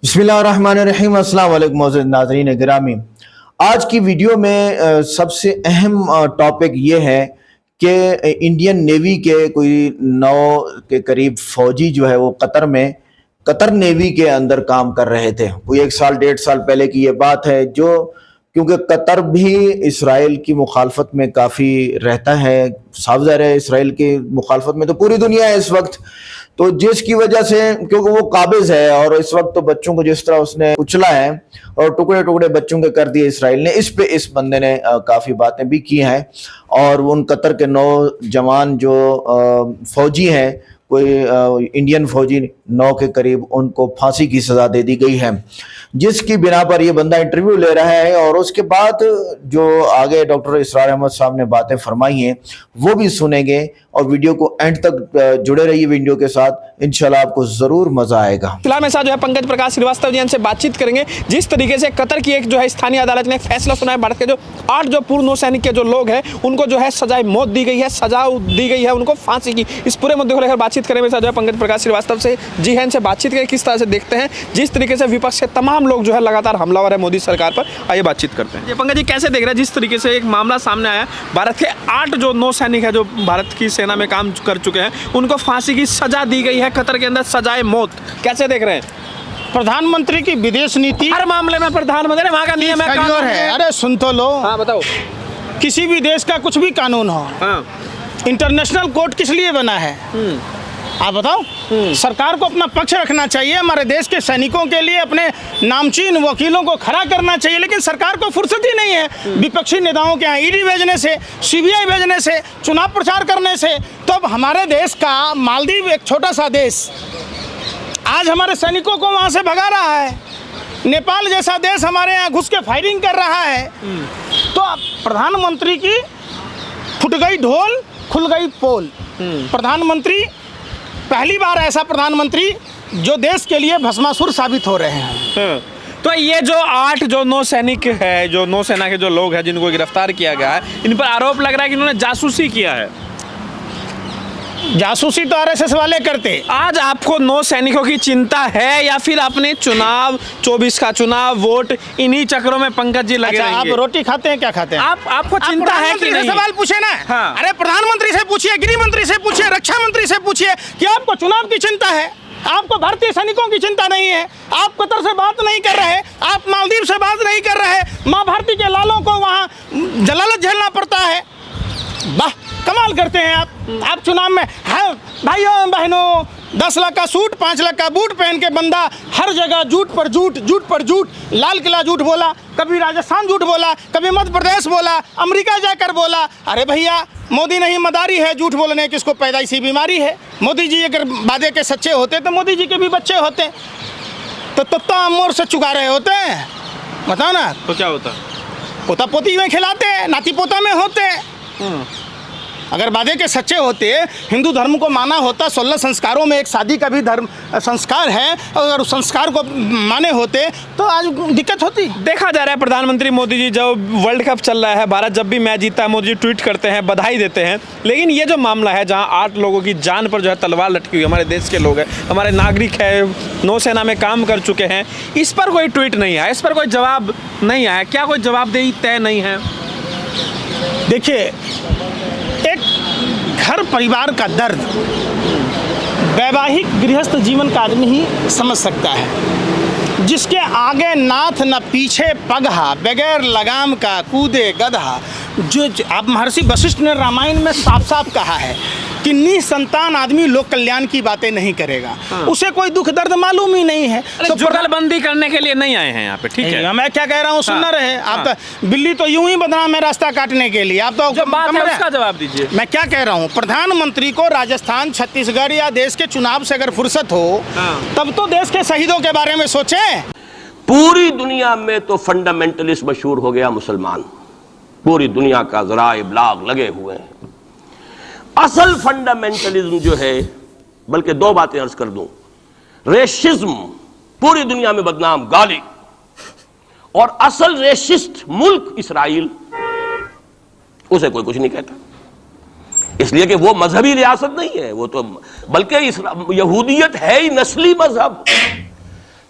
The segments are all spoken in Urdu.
بسم اللہ الرحمن الرحیم۔ السلام علیکم معزز ناظرین گرامی، آج کی ویڈیو میں سب سے اہم ٹاپک یہ ہے کہ انڈین نیوی کے کوئی 9 کے قریب فوجی جو ہے وہ قطر نیوی کے اندر کام کر رہے تھے۔ کوئی 1 سال 1.5 سال پہلے کی یہ بات ہے، جو کیونکہ قطر بھی اسرائیل کی مخالفت میں کافی رہتا ہے، صاف ظاہر ہے اسرائیل کی مخالفت میں تو پوری دنیا ہے اس وقت، تو جس کی وجہ سے کیونکہ وہ قابض ہے اور اس وقت تو بچوں کو جس طرح اس نے کچلا ہے اور ٹکڑے ٹکڑے بچوں کے کر دیے اسرائیل نے، اس بندے نے کافی باتیں بھی کی ہیں، اور ان قطر کے 9 جوان جو فوجی ہیں، کوئی انڈین فوجی 9 کے قریب، ان کو پھانسی کی سزا دے دی گئی ہے، جس کی بنا پر یہ بندہ انٹرویو لے رہا ہے۔ اور اس کے بعد جو آگے ڈاکٹر اسرار احمد صاحب نے باتیں فرمائی ہیں وہ بھی سنیں گے، اور ویڈیو کو اینڈ تک جڑے رہیے ویڈیو کے ساتھ، انشاءاللہ آپ کو ضرور مزہ آئے گا۔ فی الحال میرے ساتھ جو ہے پنکج پرکاش سریواستو جی، ان سے بات چیت کریں گے جس طریقے سے قطر کی ایک جو ہے استھانی عدالت نے فیصلہ سنا ہے، بھارت کے جو 8 جو پورو نو سینک کے جو لوگ ہیں ان کو جو ہے سزائے موت دی گئی ہے، سزا دی گئی ہے ان کو پھانسی کی۔ اس پورے مدعے کو لے کر بات چیت کریں میرے ساتھ جو ہے پنکج پرکاش سریواستو سے جی ہیں، ان سے بات چیت کریں کس طرح سے دیکھتے ہیں جس طریقے سے وپکش کے تمام لوگ جو ہے لگاتار حملہ ور ہے مودی سرکار پر۔ آئیے بات چیت کرتے ہیں۔ پنکج جی کیسے دیکھ رہے ہیں جس طریقے سے ایک معاملہ سامنے آیا، بھارت کے 8 جو نو سینک ہے جو بھارت کی سینا میں کام کر چکے ہیں ان کو پھانسی کی سزا دی گئی ہے قطر کے اندر، سزائے موت، کیسے دیکھ رہے ہیں؟ پردھان منتری کی ودیش نیتی ہر معاملے میں پردھان منتری وہاں کا نیم ہے۔ ارے سن تو لو، ہاں بتاؤ۔ کسی بھی دیش کا کچھ بھی قانون ہو، انٹرنیشنل کورٹ کس لیے بنا ہے آپ بتاؤ؟ سرکار کو اپنا پکش رکھنا چاہیے، ہمارے دیش کے سینکوں کے لیے اپنے نامچین وکیلوں کو کھڑا کرنا چاہیے، لیکن سرکار کو فرصت ہی نہیں ہے وپکشی نیتاؤں کے یہاں ای ڈی بھیجنے سے، سی بی آئی بھیجنے سے، چناؤ پرچار کرنے سے۔ تو اب ہمارے دیش کا مالدیو ایک چھوٹا سا دیش آج ہمارے سینکوں کو وہاں سے بھگا رہا ہے، نیپال جیسا دیش ہمارے یہاں گھس کے فائرنگ کر رہا ہے، تو اب پردھان منتری کی پھٹ گئی ڈھول کھل گئی پول۔ پردھان منتری پہلی بار ایسا پردھان منتری جو دیش کے لیے بھسماسور ثابت ہو رہے ہیں۔ تو یہ جو 8 جو نو سینک ہے، جو نو سینا کے جو لوگ ہیں جن کو گرفتار کیا گیا ہے، ان پر آروپ لگ رہا ہے کہ انہوں نے جاسوسی کیا ہے۔ جاسوسی تو RSS والے کرتے۔ آج آپ کو 9 سینکوں کی چنتا ہے یا پھر اپنے چناؤ 24 کا چناؤ ووٹ انہی چکروں میں پنکج جی لگے رہیں گے؟ آپ روٹی کھاتے ہیں کیا کھاتے ہیں؟ آپ کو چنتا ہے کہ نہیں؟ سوال پوچھے نا۔ ہاں۔ ارے پردھان منتری سے پوچھئے، گریہ منتری سے پوچھئے، رکشا منتری سے پوچھئے کہ آپ کو چناؤ کی چنتا ہے، آپ کو بھارتی سینکوں کی چنتا نہیں ہے، آپ قطر سے بات نہیں کر رہے، آپ مالدیو سے بات نہیں کر رہے، ماں بھارتی کے لالوں کو وہاں جلالت جھیلنا پڑتا ہے۔ واہ کمال کرتے ہیں آپ چناؤ میں۔ بھائیوں بہنوں، 10 لاکھ کا سوٹ 5 لاکھ کا بوٹ پہن کے بندہ ہر جگہ جھوٹ پر جھوٹ، جھوٹ پر جھوٹ، لال قلعہ جھوٹ بولا، کبھی راجستھان جھوٹ بولا، کبھی مدھیہ پردیش بولا، امریکہ جا کر بولا۔ ارے بھیا مودی نہیں مداری ہے جھوٹ بولنے کی، اس کو پیدائشی بیماری ہے۔ مودی جی اگر وعدے کے سچے ہوتے تو مودی جی کے بھی بچے ہوتے، تو تتا امور سے چگا رہے ہوتے ہیں، بتاؤ نا تو کیا ہوتا؟ پوتا پوتی میں کھلاتے، ناتی پوتا میں ہوتے۔ اگر وعدے کے سچے ہوتے، ہندو دھرم کو مانا ہوتا، 16 سنسکاروں میں ایک شادی کا بھی دھرم سنسکار ہے، اگر اس سنسکار کو مانے ہوتے تو آج دقت ہوتی۔ دیکھا جا رہا ہے پردھان منتری مودی جی جب ورلڈ کپ چل رہا ہے، بھارت جب بھی میچ جیتا ہے مودی جی ٹویٹ کرتے ہیں، بدھائی دیتے ہیں، لیکن یہ جو معاملہ ہے جہاں 8 لوگوں کی جان پر جو ہے تلوار لٹکی ہوئی، ہمارے دیش کے لوگ ہیں، ہمارے ناگرک ہے، نو سینا میں کام کر چکے ہیں، اس پر کوئی ٹویٹ نہیں آیا، اس پر کوئی جواب نہیں آیا، کیا کوئی جواب دہی طے نہیں ہے؟ دیکھیے ایک گھر پریوار کا درد ویواہک گرہستھ جیون کا آدمی ہی سمجھ سکتا ہے، جس کے آگے ناتھ نہ پیچھے پگہا، بغیر لگام کا کودے گدھا۔ جو اب مہرشی وششٹھ نے رامائن میں صاف صاف کہا ہے کہ نسنتان آدمی لوک کلیان کی باتیں نہیں کرے گا، اسے کوئی دکھ درد معلوم ہی نہیں ہے۔ تو جگل بندی کرنے کے لیے نہیں آئے ہیں یہاں پہ، ٹھیک ہے؟ میں کیا کہہ رہا ہوں سننا رہے آپ، بلی تو یوں ہی بدنام ہے راستہ کاٹنے کے لیے، آپ تو جو بات ہے اس کا جواب دیجیے۔ میں کیا کہہ رہا ہوں، پردھان منتری کو راجستھان، چھتیس گڑھ یا دیش کے چناؤ سے اگر فرصت ہو تب تو دیش کے شہیدوں کے بارے میں سوچیں۔ پوری دنیا میں تو فنڈامنٹلسٹ مشہور ہو گیا مسلمان، پوری دنیا کا ذرائع ابلاغ لگے ہوئے ہیں۔ اصل فنڈامنٹلزم جو ہے، بلکہ 2 باتیں عرض کر دوں، ریشزم پوری دنیا میں بدنام گالی، اور اصل ریشسٹ ملک اسرائیل، اسے کوئی کچھ نہیں کہتا، اس لیے کہ وہ مذہبی ریاست نہیں ہے، وہ تو بلکہ یہودیت ہے ہی نسلی مذہب۔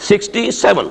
67,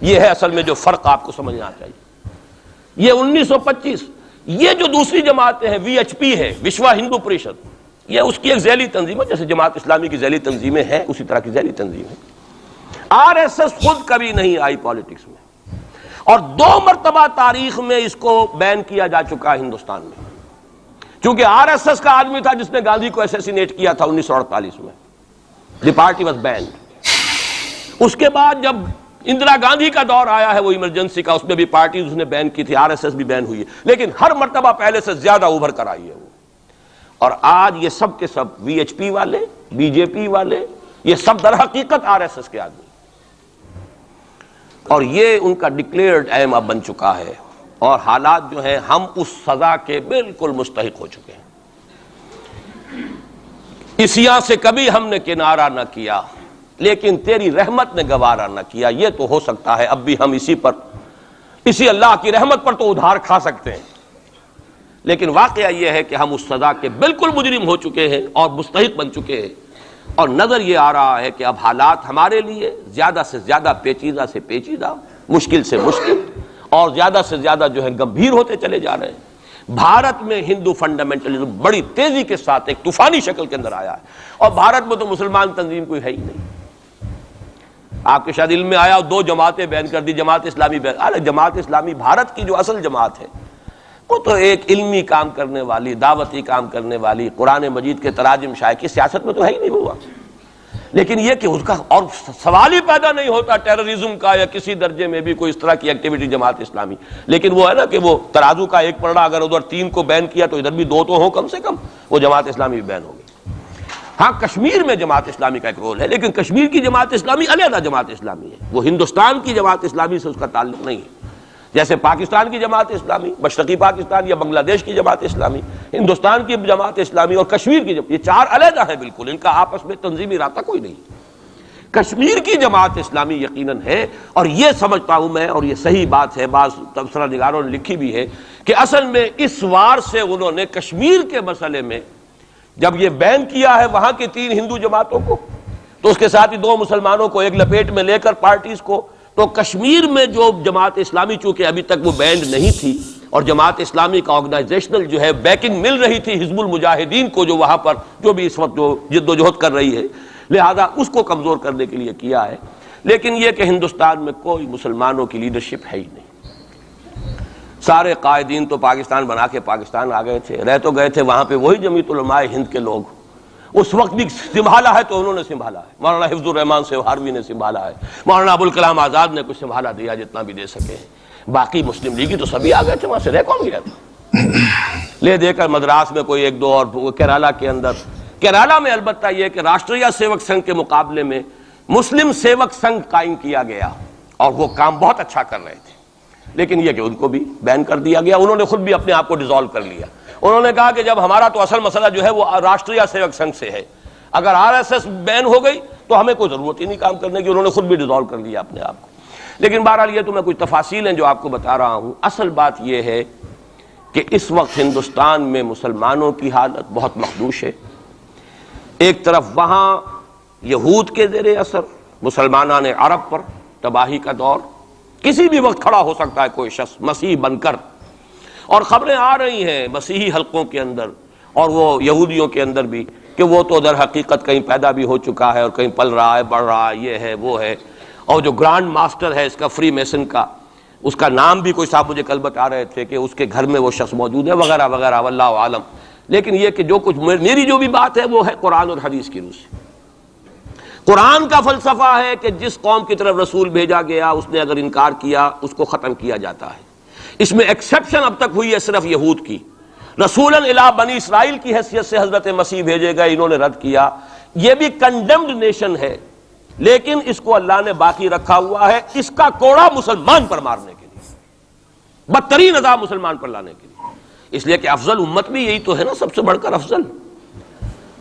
یہ ہے اصل میں جو فرق آپ کو سمجھنا چاہیے. یہ 1925 یہ جو دوسری جماعتیں ہیں وی ایچ پی ہے وشوا ہندو پریشد, یہ اس کی ایک ذیلی تنظیم ہے, جیسے جماعت اسلامی کی ذیلی تنظیمیں ہیں اسی طرح کی ذیلی تنظیم ہے. آر ایس ایس خود کبھی نہیں آئی پالیٹکس میں, اور 2 مرتبہ تاریخ میں اس کو بین کیا جا چکا ہے ہندوستان میں, چونکہ آر ایس ایس کا آدمی تھا جس نے گاندھی کو ایسیسینیٹ کیا تھا 1948 میں. دی پارٹی واز بینڈ. اس کے بعد جب اندرا گاندھی کا دور آیا ہے وہ ایمرجنسی کا, اس میں بھی پارٹیز اس نے بین کی تھی, آر ایس ایس بھی بین ہوئی ہے, لیکن ہر مرتبہ پہلے سے زیادہ ابھر کر آئی ہے وہ. اور آج یہ سب کے سب وی ایچ پی والے, بی جے پی والے, یہ سب در حقیقت آر ایس ایس کے آدمی, اور یہ ان کا ڈکلیئرڈ ایم اب بن چکا ہے. اور حالات جو ہیں ہم اس سزا کے بالکل مستحق ہو چکے ہیں. اسیاں سے کبھی ہم نے کنارہ نہ کیا, لیکن تیری رحمت نے گوارا نہ کیا. یہ تو ہو سکتا ہے اب بھی ہم اسی اللہ کی رحمت پر تو ادھار کھا سکتے ہیں, لیکن واقعہ یہ ہے کہ ہم اس سزا کے بالکل مجرم ہو چکے ہیں اور مستحق بن چکے ہیں. اور نظر یہ آ رہا ہے کہ اب حالات ہمارے لیے زیادہ سے زیادہ پیچیدہ سے پیچیدہ, مشکل سے مشکل, اور زیادہ سے زیادہ جو ہے گمبھیر ہوتے چلے جا رہے ہیں. بھارت میں ہندو فنڈامنٹلزم بڑی تیزی کے ساتھ ایک طوفانی شکل کے اندر آیا ہے, اور بھارت میں تو مسلمان تنظیم کوئی ہے ہی نہیں. آپ کے شاید علم میں آیا 2 جماعتیں بین کر دی, جماعت اسلامی بین. جماعت اسلامی بھارت کی جو اصل جماعت ہے وہ تو ایک علمی کام کرنے والی, دعوتی کام کرنے والی, قرآن مجید کے تراجم شائع کی, سیاست میں تو ہے ہی نہیں ہوا. لیکن یہ کہ اس کا اور سوال ہی پیدا نہیں ہوتا ٹیررزم کا یا کسی درجے میں بھی کوئی اس طرح کی ایکٹیویٹی جماعت اسلامی. لیکن وہ ہے نا کہ وہ ترازو کا ایک پلڑا اگر ادھر 3 کو بین کیا تو ادھر بھی 2 تو ہوں کم سے کم, وہ جماعت اسلامی بھی بین ہوگی. ہاں کشمیر میں جماعت اسلامی کا ایک رول ہے, لیکن کشمیر کی جماعت اسلامی علیحدہ جماعت اسلامی ہے, وہ ہندوستان کی جماعت اسلامی سے اس کا تعلق نہیں ہے. جیسے پاکستان کی جماعت اسلامی, مشرقی پاکستان یا بنگلہ دیش کی جماعت اسلامی, ہندوستان کی جماعت اسلامی اور کشمیر کی یہ 4 علیحدہ ہیں بالکل, ان کا آپس میں تنظیمی رابطہ کوئی نہیں. کشمیر کی جماعت اسلامی یقیناً ہے, اور یہ سمجھتا ہوں میں, اور یہ صحیح بات ہے, بعض تبصرہ نگاروں نے لکھی بھی ہے کہ اصل میں اس وار سے انہوں نے کشمیر کے مسئلے میں جب یہ بین کیا ہے وہاں کی 3 ہندو جماعتوں کو, تو اس کے ساتھ ہی 2 مسلمانوں کو ایک لپیٹ میں لے کر پارٹیز کو, تو کشمیر میں جو جماعت اسلامی چونکہ ابھی تک وہ بینڈ نہیں تھی, اور جماعت اسلامی کا آرگنائزیشنل جو ہے بیکنگ مل رہی تھی حزب المجاہدین کو, جو وہاں پر جو بھی اس وقت جو جد و جہد کر رہی ہے, لہذا اس کو کمزور کرنے کے لیے کیا ہے. لیکن یہ کہ ہندوستان میں کوئی مسلمانوں کی لیڈرشپ ہے ہی نہیں. سارے قائدین تو پاکستان بنا کے پاکستان آ گئے تھے, رہ تو گئے تھے وہاں پہ وہی جمیعت علماء ہند کے لوگ. اس وقت بھی سنبھالا ہے تو انہوں نے سنبھالا ہے, مولانا حفظ الرحمان سہاروی نے سنبھالا ہے, مولانا ابوالکلام آزاد نے کچھ سنبھالا دیا جتنا بھی دے سکے. باقی مسلم لیگی تو سبھی آ گئے تھے, وہاں سے رہ کون گیا تھا, لے دے کر مدراس میں کوئی 1-2 اور کیرالا کے اندر. کیرالا میں البتہ یہ کہ راشٹریہ سیوک سنگھ کے مقابلے میں مسلم سیوک سنگھ قائم کیا گیا, اور وہ کام بہت اچھا کر رہے تھے, لیکن یہ کہ ان کو بھی بین کر دیا گیا. انہوں نے خود بھی اپنے آپ کو ڈیزالو کر لیا. انہوں نے کہا کہ جب ہمارا تو اصل مسئلہ جو ہے وہ راشٹریہ سیوک سنگھ سے ہے, اگر آر ایس ایس بین ہو گئی تو ہمیں کوئی ضرورت ہی نہیں کام کرنے کی. انہوں نے خود بھی ڈیزالو کر لیا اپنے آپ کو. لیکن بہرحال یہ تو میں کچھ تفاصیل ہیں جو آپ کو بتا رہا ہوں. اصل بات یہ ہے کہ اس وقت ہندوستان میں مسلمانوں کی حالت بہت مخدوش ہے. ایک طرف وہاں یہود کے زیر اثر مسلمانان عرب پر تباہی کا دور, کسی بھی وقت کھڑا ہو سکتا ہے کوئی شخص مسیح بن کر, اور خبریں آ رہی ہیں مسیحی حلقوں کے اندر اور وہ یہودیوں کے اندر بھی کہ وہ تو در حقیقت کہیں پیدا بھی ہو چکا ہے اور کہیں پل رہا ہے, بڑھ رہا ہے, یہ ہے وہ ہے. اور جو گرانڈ ماسٹر ہے اس کا فری میسن کا, اس کا نام بھی کوئی صاحب مجھے کل بتا رہے تھے کہ اس کے گھر میں وہ شخص موجود ہے وغیرہ وغیرہ, واللہ عالم. لیکن یہ کہ جو کچھ میری جو بھی بات ہے وہ ہے قرآن اور حدیث کی روح سے. قرآن کا فلسفہ ہے کہ جس قوم کی طرف رسول بھیجا گیا اس نے اگر انکار کیا اس کو ختم کیا جاتا ہے. اس میں ایکسیپشن اب تک ہوئی ہے صرف یہود کی. رسولاً الی بنی اسرائیل کی حیثیت سے حضرت مسیح بھیجے گئے, انہوں نے رد کیا. یہ بھی کنڈیمڈ نیشن ہے, لیکن اس کو اللہ نے باقی رکھا ہوا ہے اس کا کوڑا مسلمان پر مارنے کے لیے, بدترین عذاب مسلمان پر لانے کے لیے. اس لیے کہ افضل امت بھی یہی تو ہے نا, سب سے بڑھ کر افضل,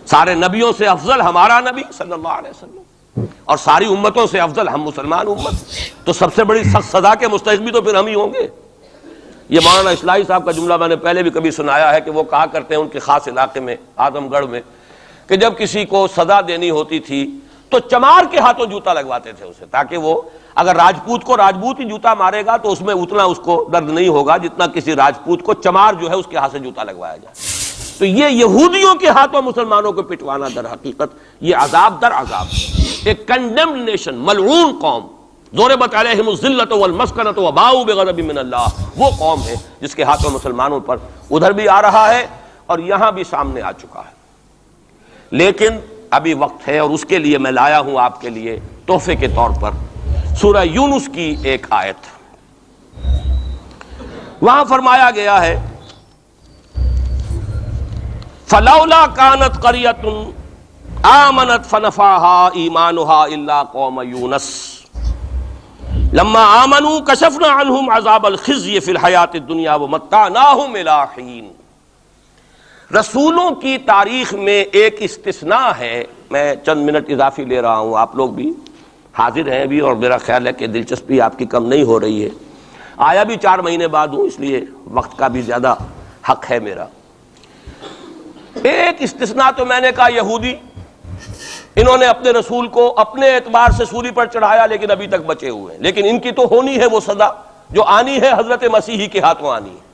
سارے نبیوں سے افضل ہمارا نبی صلی اللہ علیہ وسلم, اور ساری امتوں سے افضل ہم مسلمان امت. تو سب سے بڑی سخت سزا کے مستحق بھی تو پھر ہم ہی ہوں گے. یہ مولانا اصلاحی صاحب کا جملہ میں نے پہلے بھی کبھی سنایا ہے کہ وہ کہا کرتے ہیں ان کے خاص علاقے میں اعظم گڑھ میں کہ جب کسی کو سزا دینی ہوتی تھی تو چمار کے ہاتھوں جوتا لگواتے تھے اسے، تاکہ وہ اگر راجپوت کو راجپوت ہی جوتا مارے گا تو اس میں اتنا اس کو درد نہیں ہوگا جتنا کسی راجپوت کو چمار جو ہے اس کے ہاتھ سے جوتا لگوایا جائے۔ تو یہ یہودیوں کے ہاتھوں مسلمانوں کو پٹوانا در حقیقت یہ عذاب در عذاب، ایک کنڈیمڈ نیشن، ملعون قوم، ضربت علیہم الذلۃ والمسکنۃ وباؤوا بغضب من اللہ، وہ قوم ہے جس کے ہاتھوں مسلمانوں پر ادھر بھی آ رہا ہے اور یہاں بھی سامنے آ چکا ہے۔ لیکن ابھی وقت ہے اور اس کے لیے میں لایا ہوں آپ کے لیے تحفے کے طور پر سورہ یونس کی ایک آیت۔ وہاں فرمایا گیا ہے فَلَوْلَا كَانَتْ قَرْيَةٌ آمَنَتْ فَنَفَعَهَا إِيمَانُهَا إِلَّا قَوْمَ يُونَسَ لَمَّا آمَنُوا كَشَفْنَا عَنْهُمْ عَذَابَ الْخِزْيِ فِي الْحَيَاةِ الدُّنْيَا وَمَتَّعْنَاهُمْ إِلَىٰ حِينٍ۔ رسولوں کی تاریخ میں ایک استثناء ہے، میں چند منٹ اضافی لے رہا ہوں، آپ لوگ بھی حاضر ہیں بھی اور میرا خیال ہے کہ دلچسپی آپ کی کم نہیں ہو رہی ہے، آیا بھی 4 مہینے بعد ہوں اس لیے وقت کا بھی زیادہ حق ہے میرا۔ ایک استثناء تو میں نے کہا یہودی، انہوں نے اپنے رسول کو اپنے اعتبار سے سولی پر چڑھایا لیکن ابھی تک بچے ہوئے ہیں، لیکن ان کی تو ہونی ہے وہ سزا جو آنی ہے، حضرت مسیحی کے ہاتھوں آنی ہے۔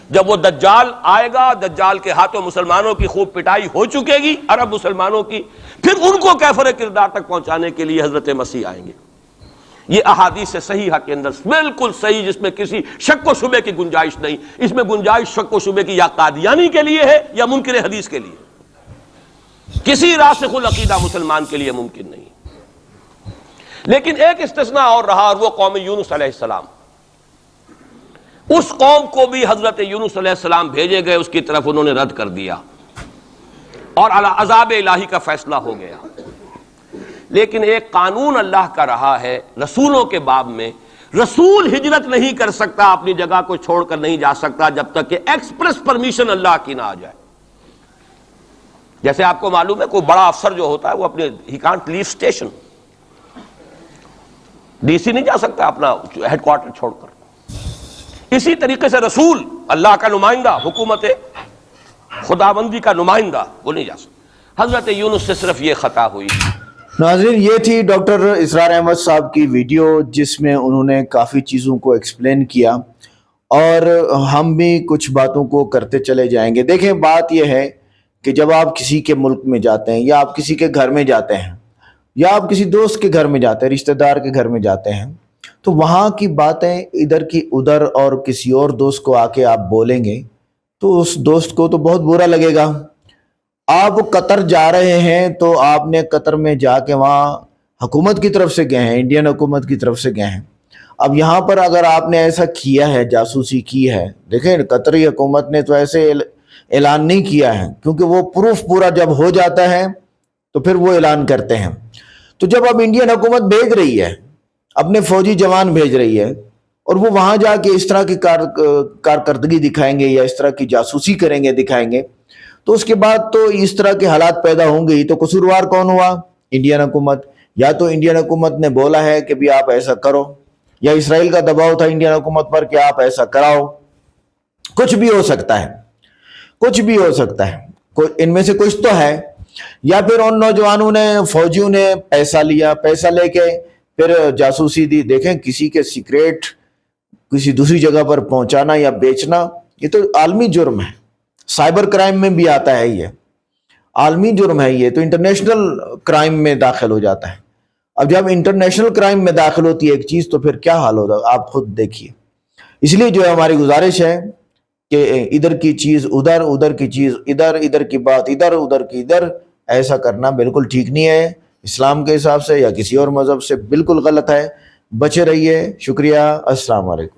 جب وہ دجال آئے گا، دجال کے ہاتھوں مسلمانوں کی خوب پٹائی ہو چکے گی، عرب مسلمانوں کی، پھر ان کو کیفر کردار تک پہنچانے کے لیے حضرت مسیح آئیں گے۔ یہ احادیث صحیحہ کے اندر بالکل صحیح، جس میں کسی شک و شبے کی گنجائش نہیں، اس میں گنجائش شک و شبے کی یا قادیانی کے لیے ہے یا منکر حدیث کے لیے، کسی راسخ العقیدہ مسلمان کے لیے ممکن نہیں۔ لیکن ایک استثناء اور رہا، اور وہ قوم یونس علیہ السلام۔ اس قوم کو بھی حضرت یونس علیہ السلام بھیجے گئے، اس کی طرف انہوں نے رد کر دیا اور عذاب الہی کا فیصلہ ہو گیا۔ لیکن ایک قانون اللہ کا رہا ہے رسولوں کے باب میں، رسول ہجرت نہیں کر سکتا، اپنی جگہ کو چھوڑ کر نہیں جا سکتا جب تک کہ ایکسپریس پرمیشن اللہ کی نہ آ جائے۔ جیسے آپ کو معلوم ہے کوئی بڑا افسر جو ہوتا ہے وہ اپنے ہی can't leave station, D C نہیں جا سکتا اپنا ہیڈ کوارٹر چھوڑ کر۔ اسی طریقے سے رسول، اللہ کا نمائندہ، حکومت خداوندی کا نمائندہ، وہ نہیں جا سکتا۔ حضرت یونس سے صرف یہ خطا ہوئی۔ ناظرین، یہ تھی ڈاکٹر اسرار احمد صاحب کی ویڈیو جس میں انہوں نے کافی چیزوں کو ایکسپلین کیا اور ہم بھی کچھ باتوں کو کرتے چلے جائیں گے۔ دیکھیں، بات یہ ہے کہ جب آپ کسی کے ملک میں جاتے ہیں یا آپ کسی کے گھر میں جاتے ہیں یا آپ کسی دوست کے گھر میں جاتے ہیں، رشتہ دار کے گھر میں جاتے ہیں، تو وہاں کی باتیں ادھر کی ادھر اور کسی اور دوست کو آ کے آپ بولیں گے تو اس دوست کو تو بہت برا لگے گا۔ آپ قطر جا رہے ہیں تو آپ نے قطر میں جا کے وہاں حکومت کی طرف سے گئے ہیں، انڈین حکومت کی طرف سے گئے ہیں۔ اب یہاں پر اگر آپ نے ایسا کیا ہے، جاسوسی کی ہے، دیکھیں قطری حکومت نے تو ایسے اعلان نہیں کیا ہے، کیونکہ وہ پروف پورا جب ہو جاتا ہے تو پھر وہ اعلان کرتے ہیں۔ تو جب اب انڈین حکومت بھیج رہی ہے، اپنے فوجی جوان بھیج رہی ہے، اور وہ وہاں جا کے اس طرح کی کارکردگی دکھائیں گے یا اس طرح کی جاسوسی کریں گے، دکھائیں گے، تو اس کے بعد تو اس طرح کے حالات پیدا ہوں گے ہی۔ تو قصوروار کون ہوا؟ انڈین حکومت۔ یا تو انڈین حکومت نے بولا ہے کہ بھی آپ ایسا کرو، یا اسرائیل کا دباؤ تھا انڈین حکومت پر کہ آپ ایسا کراؤ۔ کچھ بھی ہو سکتا ہے، کچھ بھی ہو سکتا ہے، ان میں سے کچھ تو ہے۔ یا پھر ان نوجوانوں نے، فوجیوں نے پیسہ لیا، پیسہ لے کے پھر جاسوسی دی۔ دیکھیں، کسی کے سیکریٹ کسی دوسری جگہ پر پہنچانا یا بیچنا، یہ تو عالمی جرم ہے، سائبر کرائم میں بھی آتا ہے، یہ عالمی جرم ہے، یہ تو انٹرنیشنل کرائم میں داخل ہو جاتا ہے۔ اب جب انٹرنیشنل کرائم میں داخل ہوتی ہے ایک چیز تو پھر کیا حال ہوگا آپ خود دیکھیے۔ اس لیے جو ہے ہماری گزارش ہے کہ ادھر کی چیز ادھر، ادھر کی چیز ادھر، ادھر کی بات ادھر، ادھر کی ادھر، ایسا کرنا بالکل ٹھیک نہیں ہے، اسلام کے حساب سے یا کسی اور مذہب سے بالکل غلط ہے۔ بچے رہیے۔ شکریہ۔ السلام علیکم۔